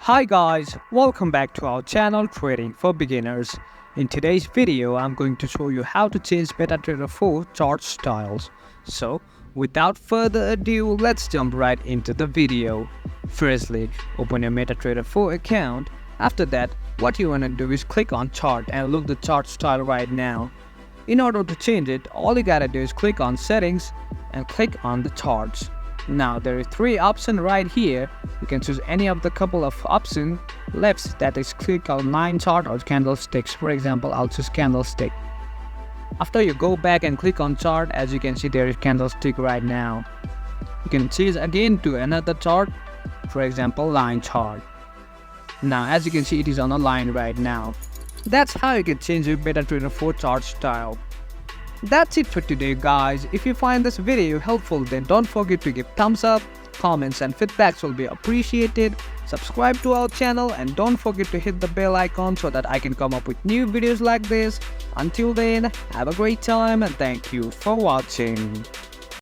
Hi guys, welcome back to our channel Trading for Beginners. In today's video, I'm going to show you how to change MetaTrader 4 chart styles. So, without further ado, let's jump right into the video. Firstly, open your MetaTrader 4 account. After that, what you want to do is click on chart and look the chart style right now. In order to change it, all you gotta do is click on settings and click on the charts. Now there is three options right here. You can choose any of the couple of options left, that is click on line chart or candlesticks. For example, I'll choose candlestick. After you go back and click on chart, as you can see there is candlestick right now. You can choose again to another chart, for example line chart. Now as you can see it is on a line right now. That's how you can change your MetaTrader 4 chart style. That's it for today guys. If you find this video helpful, then don't forget to give thumbs up, comments and feedbacks will be appreciated. Subscribe to our channel and don't forget to hit the bell icon so that I can come up with new videos like this. Until then, have a great time and thank you for watching.